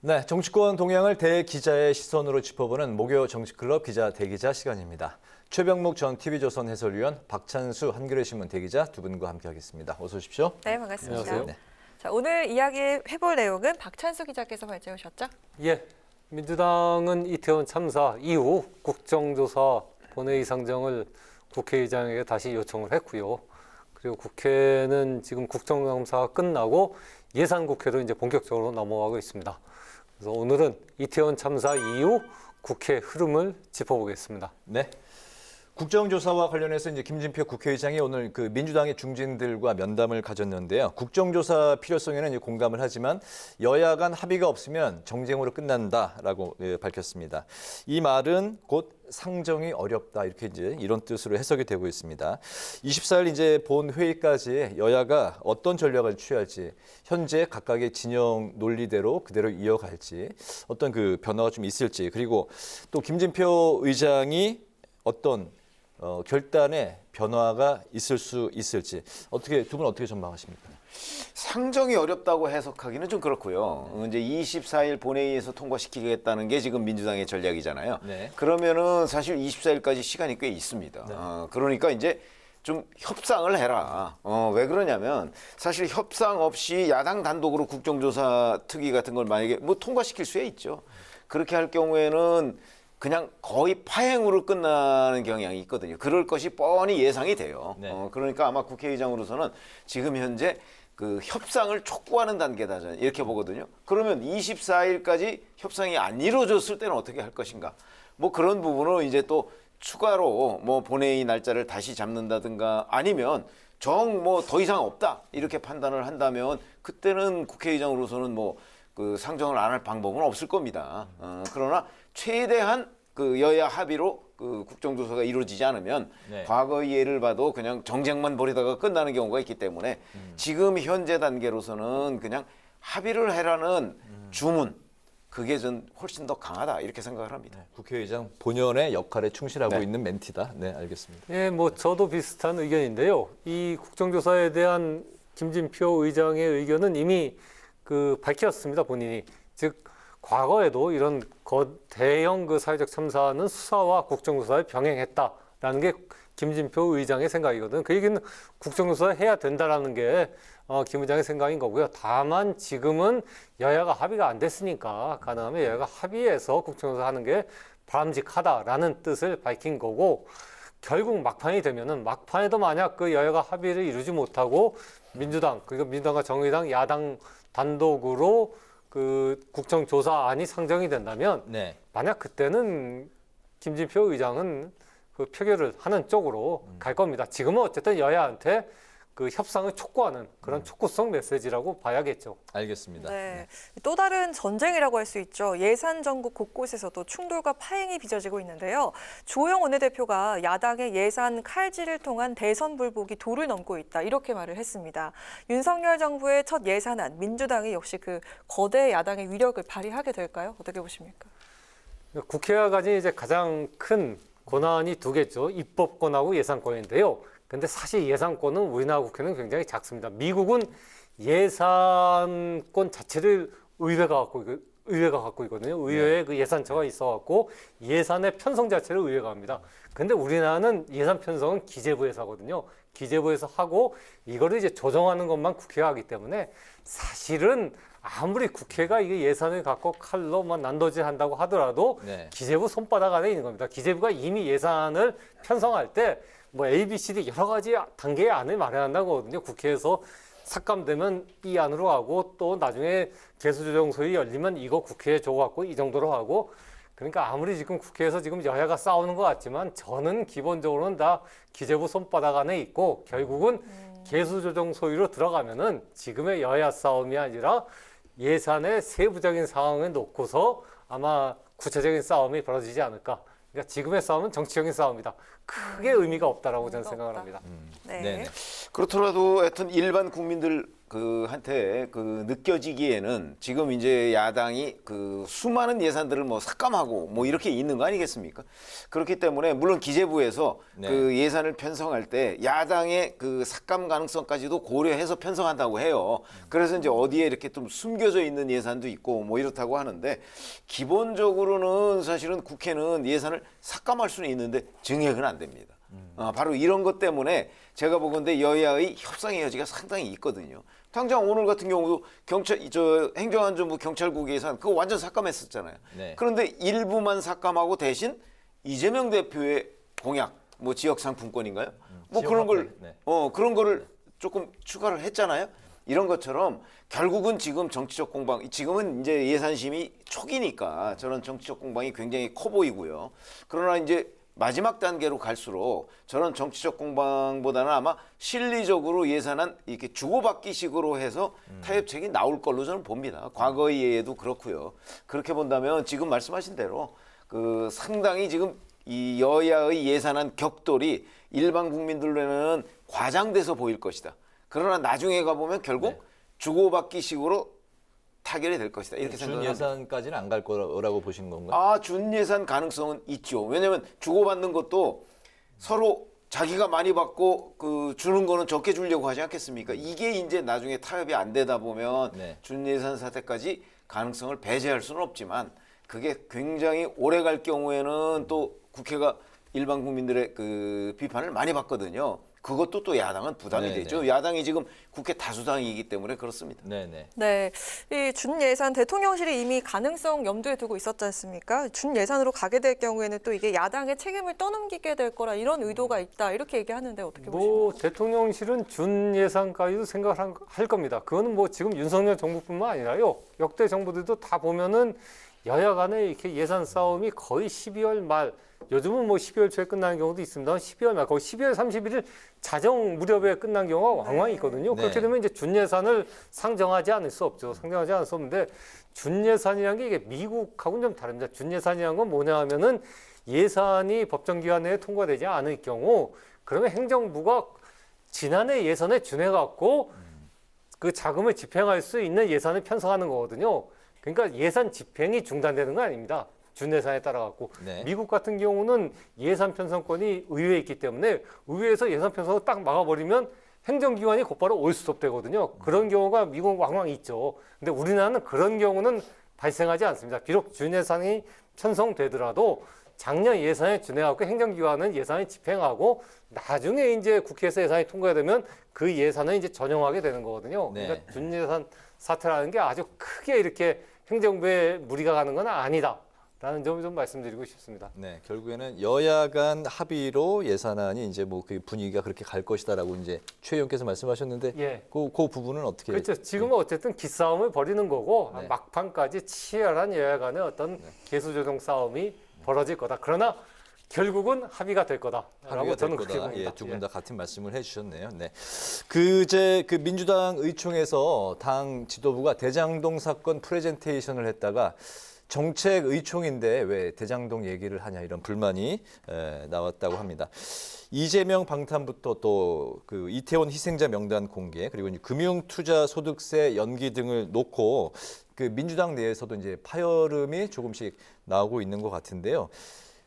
네, 정치권 동향을 대기자의 시선으로 짚어보는 목요 정치클럽 기자 대기자 시간입니다. 최병묵 전 TV조선 해설위원, 박찬수 한겨레신문 대기자 두 분과 함께하겠습니다. 어서 오십시오. 네, 반갑습니다. 안녕하세요. 네. 자, 오늘 이야기해볼 내용은 박찬수 기자께서 발제해 오셨죠? 예, 민주당은 이태원 참사 이후 국정조사 본회의 상정을 국회의장에게 다시 요청을 했고요. 그리고 국회는 지금 국정감사가 끝나고 예산국회로 이제 본격적으로 넘어가고 있습니다. 그래서 오늘은 이태원 참사 이후 국회 흐름을 짚어보겠습니다. 네. 국정조사와 관련해서 이제 김진표 국회의장이 오늘 그 민주당의 중진들과 면담을 가졌는데요. 국정조사 필요성에는 이제 공감을 하지만 여야 간 합의가 없으면 정쟁으로 끝난다라고 밝혔습니다. 이 말은 곧 상정이 어렵다 이렇게 이제 이런 뜻으로 해석이 되고 있습니다. 24일 이제 본 회의까지 여야가 어떤 전략을 취할지, 현재 각각의 진영 논리대로 그대로 이어갈지, 어떤 그 변화가 좀 있을지, 그리고 또 김진표 의장이 어떤 결단에 변화가 있을 수 있을지 어떻게 두 분 어떻게 전망하십니까? 상정이 어렵다고 해석하기는 좀 그렇고요. 이제 24일 본회의에서 통과시키겠다는 게 지금 민주당의 전략이잖아요. 네. 그러면은 사실 24일까지 시간이 꽤 있습니다. 네. 그러니까 이제 좀 협상을 해라. 왜 그러냐면 사실 협상 없이 야당 단독으로 국정조사 특위 같은 걸 만약에 뭐 통과시킬 수야 있죠. 그렇게 할 경우에는 그냥 거의 파행으로 끝나는 경향이 있거든요. 그럴 것이 뻔히 예상이 돼요. 네. 그러니까 아마 국회의장으로서는 지금 현재 그 협상을 촉구하는 단계다 저는 이렇게 보거든요. 그러면 24일까지 협상이 안 이루어졌을 때는 어떻게 할 것인가? 뭐 그런 부분을 이제 또 추가로 뭐 본회의 날짜를 다시 잡는다든가 아니면 정 뭐 더 이상 없다 이렇게 판단을 한다면 그때는 국회의장으로서는 뭐 그 상정을 안 할 방법은 없을 겁니다. 그러나 최대한 그 여야 합의로 그 국정조사가 이루어지지 않으면 네. 과거의 예를 봐도 그냥 정쟁만 벌이다가 끝나는 경우가 있기 때문에 지금 현재 단계로서는 그냥 합의를 해라는 주문 그게 전 훨씬 더 강하다 이렇게 생각을 합니다. 국회의장 본연의 역할에 충실하고 네. 있는 멘티다. 네, 알겠습니다. 예, 뭐 저도 비슷한 의견인데요. 이 국정조사에 대한 김진표 의장의 의견은 이미 그 밝혔습니다. 본인이 즉 과거에도 이런 대형 그 사회적 참사는 수사와 국정조사를 병행했다라는 게 김진표 의장의 생각이거든요. 그 얘기는 국정조사 해야 된다라는 게 김 의장의 생각인 거고요. 다만 지금은 여야가 합의가 안 됐으니까 가능하면 여야가 합의해서 국정조사 하는 게 바람직하다라는 뜻을 밝힌 거고 결국 막판이 되면은 막판에도 만약 그 여야가 합의를 이루지 못하고 민주당 그리고 민주당과 정의당 야당 단독으로 그 국정조사안이 상정이 된다면 네. 만약 그때는 김진표 의장은 그 표결을 하는 쪽으로 갈 겁니다. 지금은 어쨌든 여야한테 그 협상을 촉구하는 그런 촉구성 메시지라고 봐야겠죠. 알겠습니다. 네. 또 다른 전쟁이라고 할 수 있죠. 예산 전국 곳곳에서도 충돌과 파행이 빚어지고 있는데요. 주호영 원내대표가 야당의 예산 칼질을 통한 대선 불복이 도를 넘고 있다. 이렇게 말을 했습니다. 윤석열 정부의 첫 예산안, 민주당이 역시 그 거대 야당의 위력을 발휘하게 될까요? 어떻게 보십니까? 국회가 가진 이제 가장 큰 권한이 두 개죠. 입법권하고 예산권인데요. 근데 사실 예산권은 우리나라 국회는 굉장히 작습니다. 미국은 예산권 자체를 의회가 갖고 있거든요. 의회에 그 예산처가 있어갖고 예산의 편성 자체를 의회가 합니다. 근데 우리나라는 예산 편성은 기재부에서 하거든요. 기재부에서 하고 이거를 이제 조정하는 것만 국회가 하기 때문에 사실은 아무리 국회가 이게 예산을 갖고 칼로만 난도질 한다고 하더라도 네. 기재부 손바닥 안에 있는 겁니다. 기재부가 이미 예산을 편성할 때 뭐 A, B, C, D 여러 가지 단계의 안을 마련한다고 하거든요. 국회에서 삭감되면 이 안으로 하고 또 나중에 개수조정소위 열리면 이거 국회에 줘갖고 이 정도로 하고 그러니까 아무리 지금 국회에서 지금 여야가 싸우는 것 같지만 저는 기본적으로는 다 기재부 손바닥 안에 있고 결국은 개수조정소위로 들어가면은 지금의 여야 싸움이 아니라 예산의 세부적인 상황을 놓고서 아마 구체적인 싸움이 벌어지지 않을까. 그러니까 지금의 싸움은 정치적인 싸움이다. 크게 의미가 없다라고 저는 생각을 합니다. 네. 네네. 그렇더라도 하여튼 일반 국민들 한테 느껴지기에는 지금 이제 야당이 수많은 예산들을 뭐 삭감하고 뭐 이렇게 있는 거 아니겠습니까? 그렇기 때문에 물론 기재부에서 네. 예산을 편성할 때 야당의 삭감 가능성까지도 고려해서 편성한다고 해요. 그래서 이제 어디에 이렇게 좀 숨겨져 있는 예산도 있고 뭐 이렇다고 하는데 기본적으로는 사실은 국회는 예산을 삭감할 수는 있는데 증액은 안 됩니다. 바로 이런 것 때문에 제가 보건대 여야의 협상의 여지가 상당히 있거든요. 당장 오늘 같은 경우도 행정안전부 경찰국 예산 그거 완전 삭감했었잖아요. 네. 그런데 일부만 삭감하고 대신 이재명 대표의 공약, 뭐 지역 상품권인가요? 뭐 지역 그런 걸 화폐, 네. 그런 거를 조금 추가를 했잖아요. 이런 것처럼 결국은 지금 정치적 공방, 지금은 이제 예산심의 초기니까 저런 정치적 공방이 굉장히 커 보이고요. 그러나 이제 마지막 단계로 갈수록 저런 정치적 공방보다는 아마 실리적으로 예산안 이렇게 주고받기식으로 해서 타협책이 나올 걸로 저는 봅니다. 과거의 예에도 그렇고요. 그렇게 본다면 지금 말씀하신 대로 상당히 지금 이 여야의 예산안 격돌이 일반 국민들에는 과장돼서 보일 것이다. 그러나 나중에 가보면 결국 네. 주고받기식으로 타결이 될 것이다. 이렇게 준 생각합니다. 예산까지는 안 갈 거라고 보신 건가요? 준 예산 가능성은 있죠. 왜냐하면 주고받는 것도 서로 자기가 많이 받고 주는 거는 적게 주려고 하지 않겠습니까? 이게 이제 나중에 타협이 안 되다 보면 네. 준 예산 사태까지 가능성을 배제할 수는 없지만 그게 굉장히 오래 갈 경우에는 또 국회가 일반 국민들의 비판을 많이 받거든요. 그것도 또 야당은 부담이 네네. 되죠. 야당이 지금 국회 다수당이기 때문에 그렇습니다. 네네. 네, 이 준예산 대통령실이 이미 가능성 염두에 두고 있었지 않습니까? 준예산으로 가게 될 경우에는 또 이게 야당의 책임을 떠넘기게 될 거라 이런 의도가 있다 이렇게 얘기하는데 어떻게 보십니까? 뭐 대통령실은 준 예산까지도 생각을 할 겁니다. 그거는 뭐 지금 윤석열 정부뿐만 아니라요. 역대 정부들도 다 보면은 여야 간에 이렇게 예산 싸움이 거의 12월 말, 요즘은 뭐 12월 초에 끝나는 경우도 있습니다. 12월 말, 거의 12월 31일 자정 무렵에 끝난 경우가 왕왕 있거든요. 네. 그렇게 되면 이제 준예산을 상정하지 않을 수 없죠. 상정하지 않을 수 없는데 준예산이라는 게 이게 미국하고는 좀 다릅니다. 준예산이라는 건 뭐냐 하면은 예산이 법정 기간 내에 통과되지 않을 경우 그러면 행정부가 지난해 예산에 준해갖고 그 자금을 집행할 수 있는 예산을 편성하는 거거든요. 그러니까 예산 집행이 중단되는 건 아닙니다. 준예산에 따라 갖고 네. 미국 같은 경우는 예산 편성권이 의회에 있기 때문에 의회에서 예산 편성을 딱 막아버리면 행정기관이 곧바로 올 스톱되거든요. 그런 경우가 미국 왕왕 있죠. 근데 우리나라는 그런 경우는 발생하지 않습니다. 비록 준예산이 편성되더라도 작년 예산에 준해갖고 행정기관은 예산을 집행하고 나중에 이제 국회에서 예산이 통과되면 그 예산을 이제 전용하게 되는 거거든요. 네. 그러니까 준예산 사태라는 게 아주 크게 이렇게 행정부에 무리가 가는 건 아니다. 라는 점을 좀 말씀드리고 싶습니다. 네, 결국에는 여야 간 합의로 예산안이 이제 뭐 그 분위기가 그렇게 갈 것이다라고 이제 최 의원께서 말씀하셨는데 예. 그 부분은 어떻게? 그렇죠. 지금은 어쨌든 기싸움을 벌이는 거고 네. 막판까지 치열한 여야 간의 어떤 계수조정 싸움이 벌어질 거다. 그러나 결국은 합의가 될 거다라고 합의가 될 저는 그렇게 거다. 봅니다. 예, 두 분 다 같은 말씀을 해주셨네요. 네, 그제 민주당 의총에서 당 지도부가 대장동 사건 프레젠테이션을 했다가 정책 의총인데 왜 대장동 얘기를 하냐 이런 불만이 나왔다고 합니다. 이재명 방탄부터 또 그 이태원 희생자 명단 공개 그리고 이제 금융투자소득세 연기 등을 놓고 그 민주당 내에서도 이제 파열음이 조금씩 나오고 있는 것 같은데요.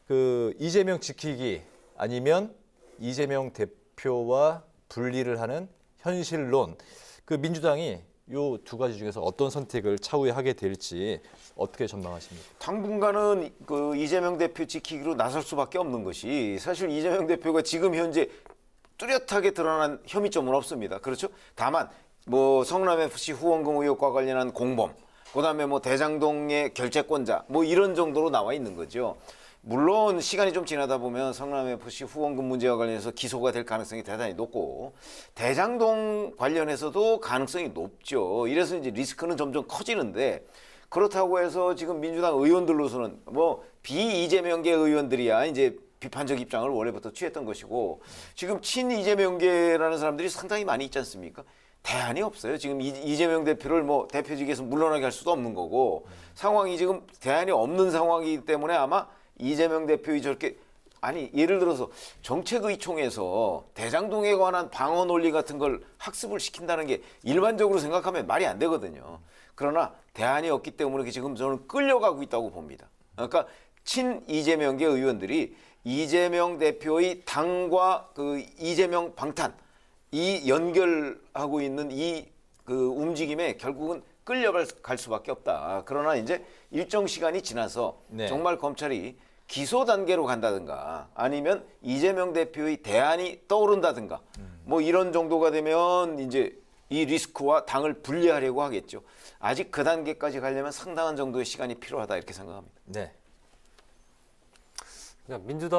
그 이재명 지키기 아니면 이재명 대표와 분리를 하는 현실론. 그 민주당이 요 두 가지 중에서 어떤 선택을 차후에 하게 될지 어떻게 전망하십니까? 당분간은 이재명 대표 지키기로 나설 수밖에 없는 것이 사실 이재명 대표가 지금 현재 뚜렷하게 드러난 혐의점은 없습니다. 그렇죠? 다만 뭐 성남FC 후원금 의혹과 관련한 공범, 그다음에 뭐 대장동의 결재권자 뭐 이런 정도로 나와 있는 거죠. 물론 시간이 좀 지나다 보면 성남FC 후원금 문제와 관련해서 기소가 될 가능성이 대단히 높고 대장동 관련해서도 가능성이 높죠. 이래서 이제 리스크는 점점 커지는데 그렇다고 해서 지금 민주당 의원들로서는 뭐 비이재명계 의원들이야 이제 비판적 입장을 원래부터 취했던 것이고 지금 친이재명계라는 사람들이 상당히 많이 있지 않습니까? 대안이 없어요. 지금 이재명 대표를 뭐 대표직에서 물러나게 할 수도 없는 거고 상황이 지금 대안이 없는 상황이기 때문에 아마 이재명 대표의 저렇게 아니 예를 들어서 정책의총에서 대장동에 관한 방어 논리 같은 걸 학습을 시킨다는 게 일반적으로 생각하면 말이 안 되거든요. 그러나 대안이 없기 때문에 지금 저는 끌려가고 있다고 봅니다. 그러니까 친 이재명계 의원들이 이재명 대표의 당과 그 이재명 방탄 이 연결하고 있는 이 그 움직임에 결국은 끌려갈 수밖에 없다. 그러나 이제 일정 시간이 지나서 네. 정말 검찰이 기소 단계로 간다든가 아니면 이재명 대표의 대안이 떠오른다든가 뭐 이런 정도가 되면 이제 이 리스크와 당을 분리하려고 하겠죠. 아직 그 단계까지 가려면 상당한 정도의 시간이 필요하다 이렇게 생각합니다. 네. 그냥 민주당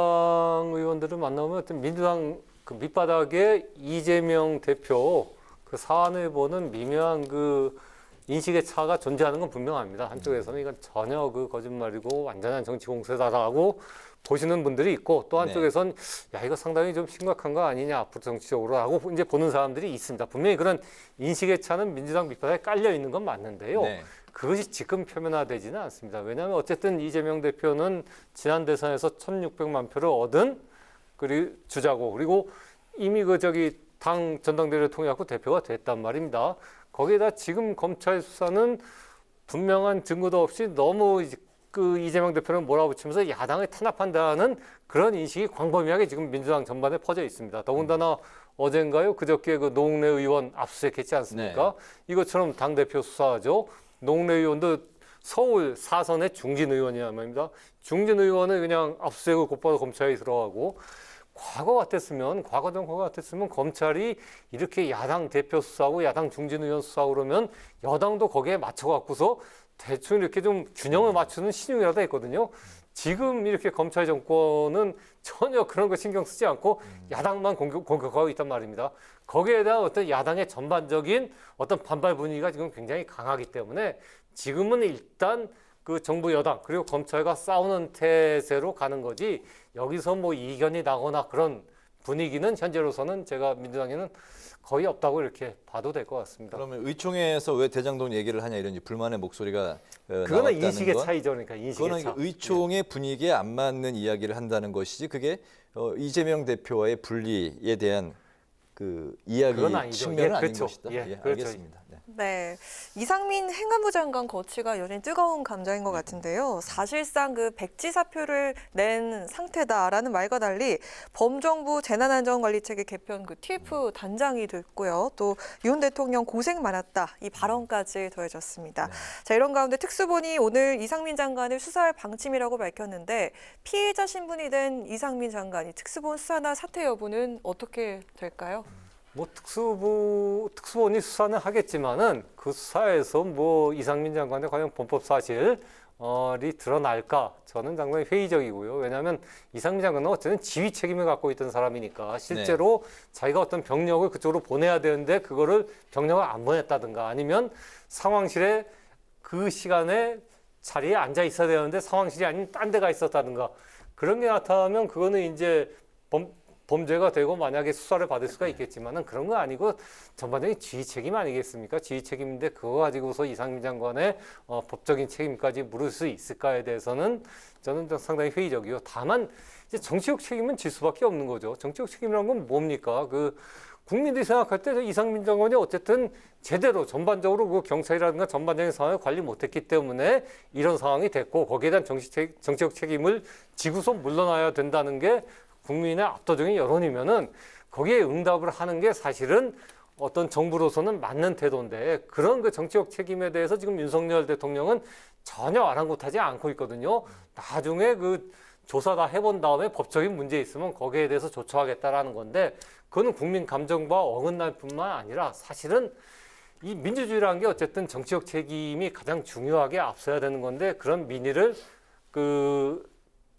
의원들을 만나면 어떤 민주당 그 밑바닥에 이재명 대표 그 사안을 보는 미묘한 그 인식의 차가 존재하는 건 분명합니다. 한쪽에서는 이건 전혀 그 거짓말이고 완전한 정치 공세다라고 보시는 분들이 있고 또 한쪽에선 야 이거 상당히 좀 심각한 거 아니냐 앞으로 정치적으로 하고 이제 보는 사람들이 있습니다. 분명히 그런 인식의 차는 민주당 밑바닥에 깔려 있는 건 맞는데요. 네. 그것이 지금 표면화되지는 않습니다. 왜냐하면 어쨌든 이재명 대표는 지난 대선에서 1,600만 표를 얻은 그리고 주자고 그리고 이미 그 저기 당 전당대회를 통해 갖고 대표가 됐단 말입니다. 거기에다 지금 검찰 수사는 분명한 증거도 없이 너무 그 이재명 대표를 몰아붙이면서 야당을 탄압한다는 그런 인식이 광범위하게 지금 민주당 전반에 퍼져 있습니다. 더군다나 어젠가요 그저께 그 노웅래 의원 압수수색했지 않습니까? 이것처럼 당 대표 수사하죠. 노웅래 의원도 서울 사선의 중진 의원이란 말입니다. 중진 의원은 그냥 압수수색을 곧바로 검찰에 들어가고 과거 정권 같았으면 검찰이 이렇게 야당 대표 수사하고 야당 중진 의원 수사하고 그러면 여당도 거기에 맞춰갖고서 대충 이렇게 좀 균형을 맞추는 신용이라도 했거든요. 지금 이렇게 검찰 정권은 전혀 그런 거 신경 쓰지 않고 야당만 공격하고 있단 말입니다. 거기에 대한 어떤 야당의 전반적인 어떤 반발 분위기가 지금 굉장히 강하기 때문에 지금은 일단 그 정부 여당 그리고 검찰과 싸우는 태세로 가는 거지 여기서 뭐 이견이 나거나 그런 분위기는 현재로서는 제가 민주당에는 거의 없다고 이렇게 봐도 될 것 같습니다. 그러면 의총에서 왜 대장동 얘기를 하냐 이런 불만의 목소리가 그거는 나왔다는 인식의 건 차이죠. 그러니까 인식의 그거는 차. 의총의 분위기에 안 맞는 이야기를 한다는 것이지 그게 이재명 대표와의 분리에 대한 그 이야기 그건 아니죠. 측면은 예, 아닌 그렇죠. 것이다. 예, 예, 그렇죠. 알겠습니다. 네. 네, 이상민 행안부 장관 거취가 여전히 뜨거운 감자인 것 같은데요. 사실상 그 백지 사표를 낸 상태다라는 말과 달리 범정부 재난안전관리체계 개편 그 TF 단장이 됐고요. 또 윤 대통령 고생 많았다 이 발언까지 더해졌습니다. 자, 이런 가운데 특수본이 오늘 이상민 장관을 수사할 방침이라고 밝혔는데 피해자 신분이 된 이상민 장관이 특수본 수사나 사퇴 여부는 어떻게 될까요? 뭐 특수본이 수사는 하겠지만은 그 수사에서 뭐 이상민 장관의 과연 범법 사실이 드러날까 저는 상당히 회의적이고요. 왜냐하면 이상민 장관은 어쨌든 지휘 책임을 갖고 있던 사람이니까 실제로 자기가 어떤 병력을 그쪽으로 보내야 되는데 그거를 병력을 안 보냈다든가 아니면 상황실에 그 시간에 자리에 앉아 있어야 되는데 상황실이 아닌 딴 데가 있었다든가 그런 게 나타나면 그거는 이제 범죄가 되고 만약에 수사를 받을 수가 있겠지만은 그런 거 아니고 전반적인 지휘 책임 아니겠습니까? 지휘 책임인데 그거 가지고서 이상민 장관의 법적인 책임까지 물을 수 있을까에 대해서는 저는 상당히 회의적이요. 다만 이제 정치적 책임은 질 수밖에 없는 거죠. 정치적 책임이라는 건 뭡니까? 그 국민들이 생각할 때 이상민 장관이 어쨌든 제대로 전반적으로 그 경찰이라든가 전반적인 상황을 관리 못했기 때문에 이런 상황이 됐고 거기에 대한 정치적 책임을 지고서 물러나야 된다는 게 국민의 압도적인 여론이면은 거기에 응답을 하는 게 사실은 어떤 정부로서는 맞는 태도인데 그런 그 정치적 책임에 대해서 지금 윤석열 대통령은 전혀 아랑곳하지 않고 있거든요. 나중에 그 조사 다 해본 다음에 법적인 문제 있으면 거기에 대해서 조처하겠다라는 건데 그거는 국민 감정과 어긋날 뿐만 아니라 사실은 이 민주주의라는 게 어쨌든 정치적 책임이 가장 중요하게 앞서야 되는 건데 그런 민의를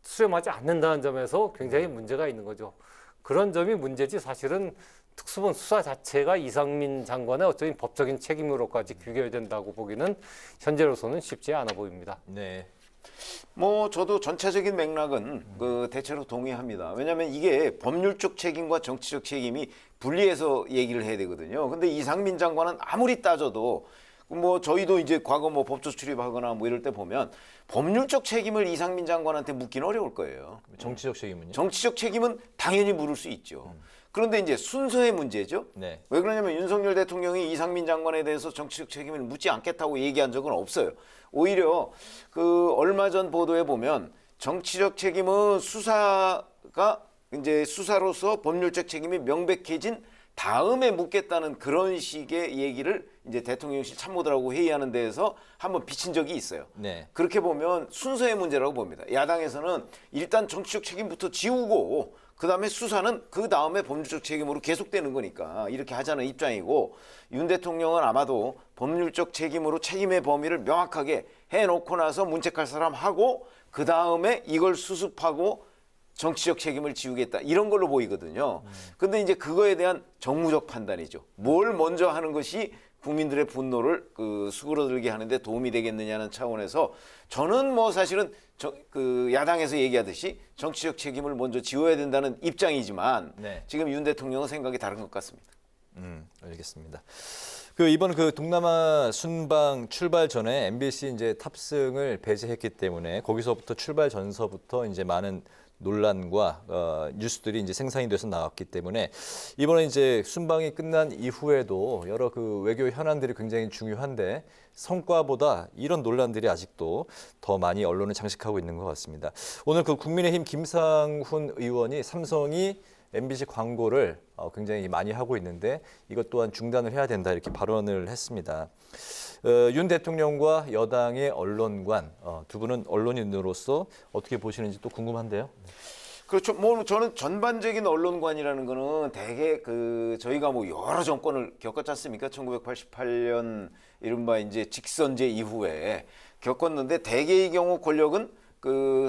수렴하지 않는다는 점에서 굉장히 문제가 있는 거죠. 그런 점이 문제지 사실은 특수본 수사 자체가 이상민 장관의 어쩌면 법적인 책임으로까지 귀결된다고 보기는 현재로서는 쉽지 않아 보입니다. 네. 뭐 저도 전체적인 맥락은 그 대체로 동의합니다. 왜냐하면 이게 법률적 책임과 정치적 책임이 분리해서 얘기를 해야 되거든요. 근데 이상민 장관은 아무리 따져도 뭐 저희도 이제 과거 뭐 법조 출입하거나 뭐 이럴 때 보면 법률적 책임을 이상민 장관한테 묻기는 어려울 거예요. 정치적 책임은요? 정치적 책임은 당연히 물을 수 있죠. 그런데 이제 순서의 문제죠. 네. 왜 그러냐면 윤석열 대통령이 이상민 장관에 대해서 정치적 책임을 묻지 않겠다고 얘기한 적은 없어요. 오히려 그 얼마 전 보도에 보면 정치적 책임은 수사가 이제 수사로서 법률적 책임이 명백해진 다음에 묻겠다는 그런 식의 얘기를 이제 대통령실 참모들하고 회의하는 데에서 한번 비친 적이 있어요. 네. 그렇게 보면 순서의 문제라고 봅니다. 야당에서는 일단 정치적 책임부터 지우고 그다음에 수사는 그 다음에 법률적 책임으로 계속되는 거니까 이렇게 하자는 입장이고, 윤 대통령은 아마도 법률적 책임으로 책임의 범위를 명확하게 해놓고 나서 문책할 사람 하고 그 다음에 이걸 수습하고 정치적 책임을 지우겠다 이런 걸로 보이거든요. 근데 이제 그거에 대한 정무적 판단이죠. 뭘 먼저 하는 것이 국민들의 분노를 수그러들게 하는데 도움이 되겠느냐는 차원에서 저는 뭐 사실은 야당에서 얘기하듯이 정치적 책임을 먼저 지워야 된다는 입장이지만 네. 지금 윤 대통령은 생각이 다른 것 같습니다. 알겠습니다. 이번 동남아 순방 출발 전에 MBC 이제 탑승을 배제했기 때문에 거기서부터 출발 전서부터 이제 많은 논란과 뉴스들이 이제 생산이 돼서 나왔기 때문에 이번에 이제 순방이 끝난 이후에도 여러 외교 현안들이 굉장히 중요한데 성과보다 이런 논란들이 아직도 더 많이 언론을 장식하고 있는 것 같습니다. 오늘 국민의힘 김상훈 의원이 삼성이 MBC 광고를 굉장히 많이 하고 있는데 이것 또한 중단을 해야 된다 이렇게 발언을 했습니다. 윤 대통령과 여당의 언론관 두 분은 언론인으로서 어떻게 보시는지 또 궁금한데요. 그렇죠. 뭐 저는 전반적인 언론관이라는 거는 대개 저희가 뭐 여러 정권을 겪었지 않습니까? 1988년 이른바 이제 직선제 이후에 겪었는데 대개의 경우 권력은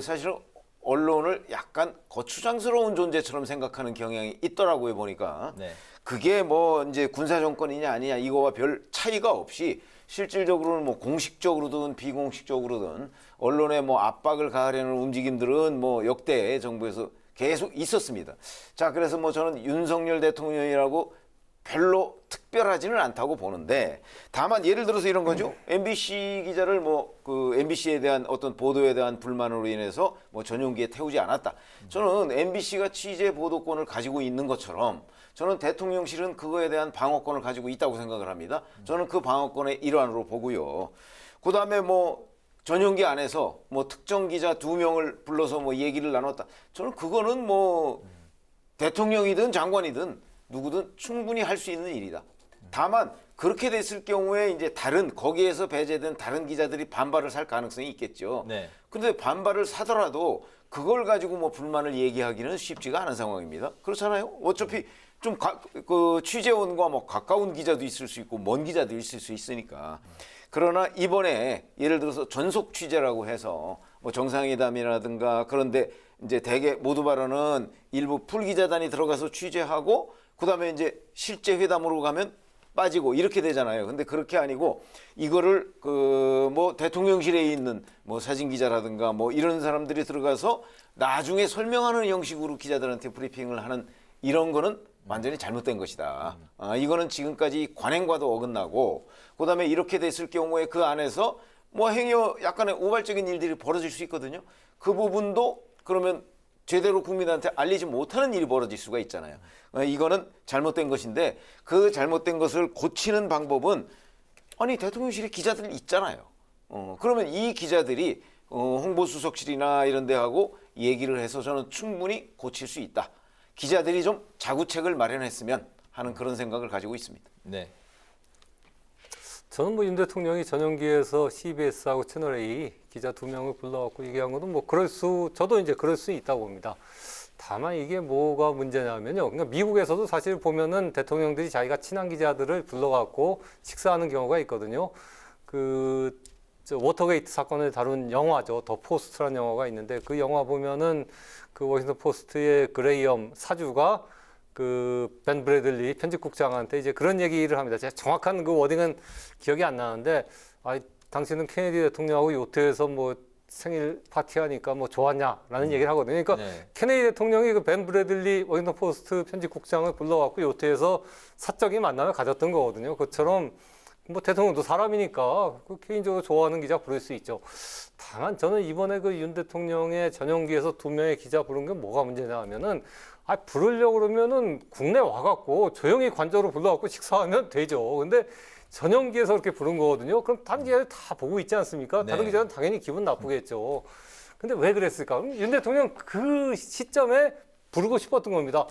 사실은 언론을 약간 거추장스러운 존재처럼 생각하는 경향이 있더라고요, 보니까. 네. 그게 뭐 이제 군사 정권이냐 아니냐 이거와 별 차이가 없이 실질적으로는 뭐 공식적으로든 비공식적으로든 언론에 뭐 압박을 가하려는 움직임들은 뭐 역대 정부에서 계속 있었습니다. 자, 그래서 뭐 저는 윤석열 대통령이라고 별로 특별하지는 않다고 보는데, 다만 예를 들어서 이런 거죠. MBC 기자를 MBC에 대한 어떤 보도에 대한 불만으로 인해서 뭐 전용기에 태우지 않았다. 저는 MBC가 취재 보도권을 가지고 있는 것처럼 저는 대통령실은 그거에 대한 방어권을 가지고 있다고 생각을 합니다. 저는 그 방어권의 일환으로 보고요. 그다음에 뭐 전용기 안에서 뭐 특정 기자 2명을 불러서 뭐 얘기를 나눴다. 저는 그거는 뭐 대통령이든 장관이든 누구든 충분히 할 수 있는 일이다. 다만 그렇게 됐을 경우에 이제 거기에서 배제된 다른 기자들이 반발을 살 가능성이 있겠죠. 네. 그런데 반발을 사더라도 그걸 가지고 뭐 불만을 얘기하기는 쉽지가 않은 상황입니다. 그렇잖아요. 어차피 좀 취재원과 뭐 가까운 기자도 있을 수 있고 먼 기자도 있을 수 있으니까. 그러나 이번에 예를 들어서 전속 취재라고 해서 뭐 정상회담이라든가 그런데 이제 대개 모두 발언은 일부 풀 기자단이 들어가서 취재하고 그다음에 이제 실제 회담으로 가면 빠지고 이렇게 되잖아요. 근데 그렇게 아니고 이거를 뭐 대통령실에 있는 뭐 사진 기자라든가 뭐 이런 사람들이 들어가서 나중에 설명하는 형식으로 기자들한테 브리핑을 하는 이런 거는 완전히 잘못된 것이다. 이거는 지금까지 관행과도 어긋나고 그다음에 이렇게 됐을 경우에 그 안에서 뭐 약간의 우발적인 일들이 벌어질 수 있거든요. 그 부분도 그러면 제대로 국민한테 알리지 못하는 일이 벌어질 수가 있잖아요. 이거는 잘못된 것인데 그 잘못된 것을 고치는 방법은 아니 대통령실에 기자들 있잖아요. 그러면 이 기자들이 홍보수석실이나 이런 데하고 얘기를 해서 저는 충분히 고칠 수 있다. 기자들이 좀 자구책을 마련했으면 하는 그런 생각을 가지고 있습니다. 네. 저는 뭐 윤 대통령이 전용기에서 CBS하고 채널A 기자 2명을 불러갖고 얘기한 것도 뭐 저도 이제 그럴 수 있다고 봅니다. 다만 이게 뭐가 문제냐면요. 그러니까 미국에서도 사실 보면은 대통령들이 자기가 친한 기자들을 불러갖고 식사하는 경우가 있거든요. 워터게이트 사건을 다룬 영화죠. 더 포스트라는 영화가 있는데 그 영화 보면은 워싱턴 포스트의 그레이엄 사주가 벤 브래들리 편집국장한테 이제 그런 얘기를 합니다. 제가 정확한 워딩은 기억이 안 나는데, 당신은 케네디 대통령하고 요트에서 뭐 생일 파티하니까 뭐 좋았냐라는 얘기를 하거든요. 그러니까 네. 케네디 대통령이 벤 브래들리 워싱턴 포스트 편집국장을 불러갖고 요트에서 사적인 만남을 가졌던 거거든요. 그것처럼 뭐 대통령도 사람이니까 그 개인적으로 좋아하는 기자 부를 수 있죠. 다만 저는 이번에 그 윤 대통령의 전용기에서 2명의 기자 부른 게 뭐가 문제냐 하면은 부르려고 그러면은 국내 와갖고 조용히 관저로 불러갖고 식사하면 되죠. 근데 전용기에서 그렇게 부른 거거든요. 그럼 다른 기자들 다 보고 있지 않습니까? 네. 다른 기자는 당연히 기분 나쁘겠죠. 근데 왜 그랬을까? 그럼 윤 대통령 그 시점에 부르고 싶었던 겁니다.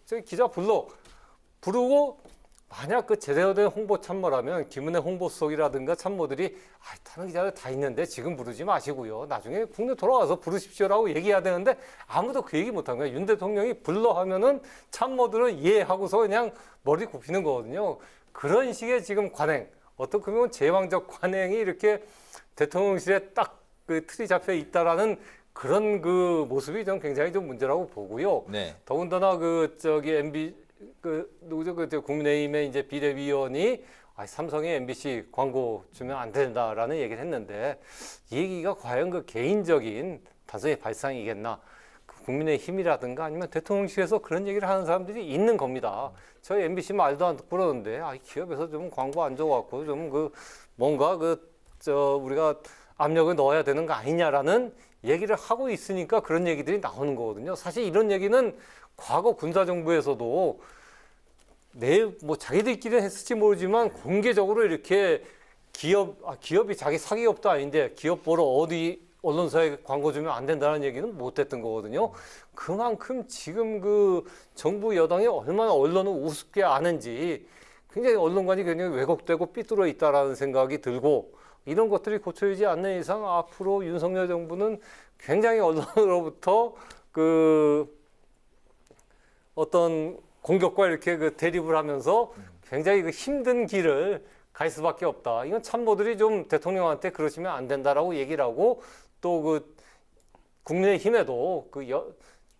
저기 기자 부르고 만약 그 제대로 된 홍보 참모라면 김은혜 홍보수석이라든가 참모들이 다른 기자들 다 있는데 지금 부르지 마시고요. 나중에 국내 돌아와서 부르십시오라고 얘기해야 되는데 아무도 그 얘기 못한 거예요. 윤 대통령이 불러 하면은 참모들은 이해하고서 그냥 머리 굽히는 거거든요. 그런 식의 지금 관행, 어떻게 보면 제왕적 관행이 이렇게 대통령실에 딱 그 틀이 잡혀 있다라는 그런 그 모습이 전 굉장히 좀 문제라고 보고요. 네. 더군다나 MB 누구죠? 국민의힘의 이제 비대위원이 삼성이 MBC 광고 주면 안 된다라는 얘기를 했는데 이 얘기가 과연 그 개인적인 단순히 발상이겠나? 국민의힘이라든가 아니면 대통령실에서 그런 얘기를 하는 사람들이 있는 겁니다. 저희 MBC 말도 안 듣고 그러는데 기업에서 좀 광고 안 줘갖고 좀 뭔가 우리가 압력을 넣어야 되는 거 아니냐라는 얘기를 하고 있으니까 그런 얘기들이 나오는 거거든요. 사실 이런 얘기는 과거 군사정부에서도 자기들끼리 했을지 모르지만 공개적으로 이렇게 기업이 자기 사기업도 아닌데 기업 보러 어디 언론사에 광고 주면 안 된다는 얘기는 못 했던 거거든요. 그만큼 지금 그 정부 여당이 얼마나 언론을 우습게 아는지 굉장히 언론관이 굉장히 왜곡되고 삐뚤어 있다라는 생각이 들고 이런 것들이 고쳐지지 않는 이상 앞으로 윤석열 정부는 굉장히 언론으로부터 어떤 공격과 이렇게 대립을 하면서 굉장히 힘든 길을 갈 수밖에 없다. 이건 참모들이 좀 대통령한테 그러시면 안 된다라고 얘기를 하고 또 국민의힘에도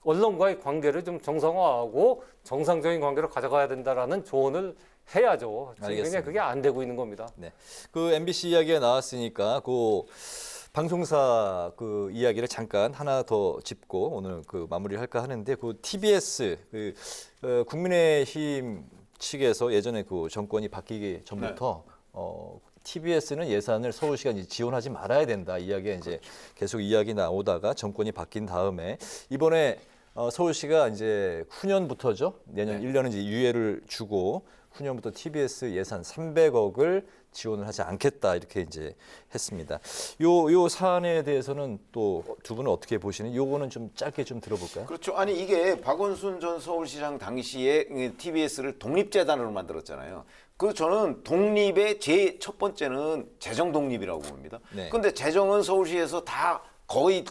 언론과의 관계를 좀 정상화하고 정상적인 관계로 가져가야 된다라는 조언을 해야죠. 지금 알겠습니다. 그냥 그게 안 되고 있는 겁니다. 네. 그 MBC 이야기가 나왔으니까 방송사 이야기를 잠깐 하나 더 짚고 오늘 마무리할까 하는데 TBS 국민의힘 측에서 예전에 정권이 바뀌기 전부터 TBS는 예산을 서울시가 이제 지원하지 말아야 된다 이야기가 이제 계속 이야기 나오다가 정권이 바뀐 다음에 이번에 서울시가 이제 후년부터죠. 내년 1년은 이제 유예를 주고 후년부터 TBS 예산 300억을 지원을 하지 않겠다 이렇게 이제 했습니다. 요 사안에 대해서는 또 두 분은 어떻게 보시는? 요거는 좀 짧게 좀 들어볼까요? 그렇죠. 아니 이게 박원순 전 서울시장 당시에 TBS를 독립재단으로 만들었잖아요. 저는 독립의 제 첫 번째는 재정 독립이라고 봅니다. 네. 그런데 재정은 서울시에서 다 거의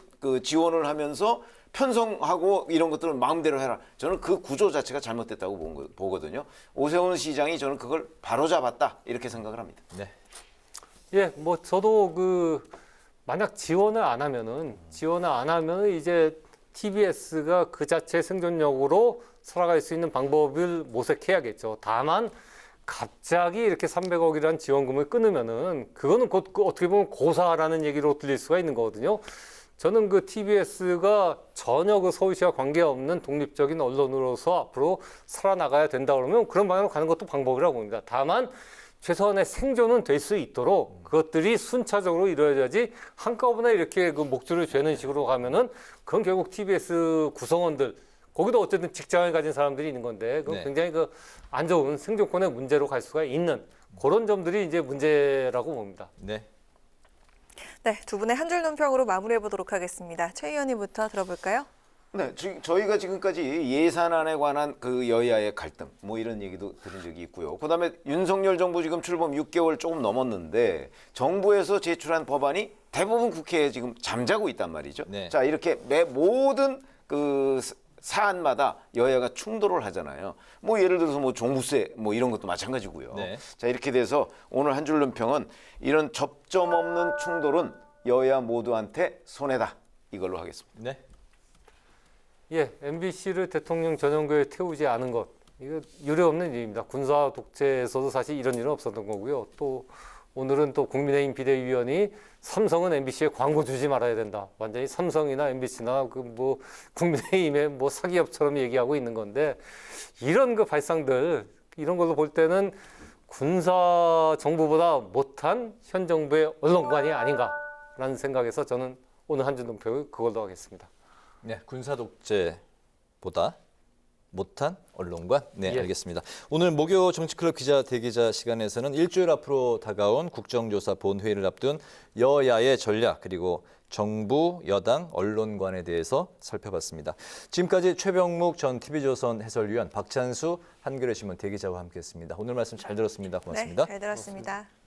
지원을 하면서 편성하고 이런 것들은 마음대로 해라. 저는 그 구조 자체가 잘못됐다고 보거든요. 오세훈 시장이 저는 그걸 바로잡았다 이렇게 생각을 합니다. 네. 예, 저도 만약 지원을 안 하면은 이제 TBS가 그 자체 생존력으로 살아갈 수 있는 방법을 모색해야겠죠. 다만 갑자기 이렇게 300억이라는 지원금을 끊으면은 그거는 곧 어떻게 보면 고사라는 얘기로 들릴 수가 있는 거거든요. 저는 TBS가 전혀 서울시와 관계없는 독립적인 언론으로서 앞으로 살아나가야 된다 그러면 그런 방향으로 가는 것도 방법이라고 봅니다. 다만 최소한의 생존은 될 수 있도록 그것들이 순차적으로 이루어져야지 한꺼번에 이렇게 목줄을 죄는 식으로 가면은 그건 결국 TBS 구성원들 거기도 어쨌든 직장을 가진 사람들이 있는 건데 그건 네. 굉장히 안 좋은 생존권의 문제로 갈 수가 있는 그런 점들이 이제 문제라고 봅니다. 네. 네, 두 분의 한 줄 논평으로 마무리해 보도록 하겠습니다. 최 의원님부터 들어볼까요? 네, 저희가 지금까지 예산안에 관한 여야의 갈등 이런 얘기도 들은 적이 있고요. 그다음에 윤석열 정부 지금 출범 6개월 조금 넘었는데 정부에서 제출한 법안이 대부분 국회에 지금 잠자고 있단 말이죠. 네. 자, 이렇게 모든 사안마다 여야가 충돌을 하잖아요. 예를 들어서 종부세 이런 것도 마찬가지고요. 네. 자, 이렇게 돼서 오늘 한 줄 논평은 이런 접점 없는 충돌은 여야 모두한테 손해다. 이걸로 하겠습니다. 네. 예, MBC를 대통령 전용기에 태우지 않은 것 이거 유례없는 일입니다. 군사 독재에서도 사실 이런 일은 없었던 거고요. 또 오늘은 또 국민의힘 비대위원이 삼성은 MBC에 광고 주지 말아야 된다. 완전히 삼성이나 MBC나 국민의힘의 사기업처럼 얘기하고 있는 건데 이런 발상들 이런 걸로 볼 때는 군사 정부보다 못한 현 정부의 언론관이 아닌가라는 생각에서 저는 오늘 한준동 표 그걸로 하겠습니다. 네, 군사 독재보다 못한 언론관. 네, 예. 알겠습니다. 오늘 목요 정치클럽 기자 대기자 시간에서는 일주일 앞으로 다가온 국정조사 본회의를 앞둔 여야의 전략 그리고 정부, 여당, 언론관에 대해서 살펴봤습니다. 지금까지 최병묵 전 TV조선 해설위원, 박찬수 한겨레신문 대기자와 함께했습니다. 오늘 말씀 잘 들었습니다. 고맙습니다. 네, 잘 들었습니다.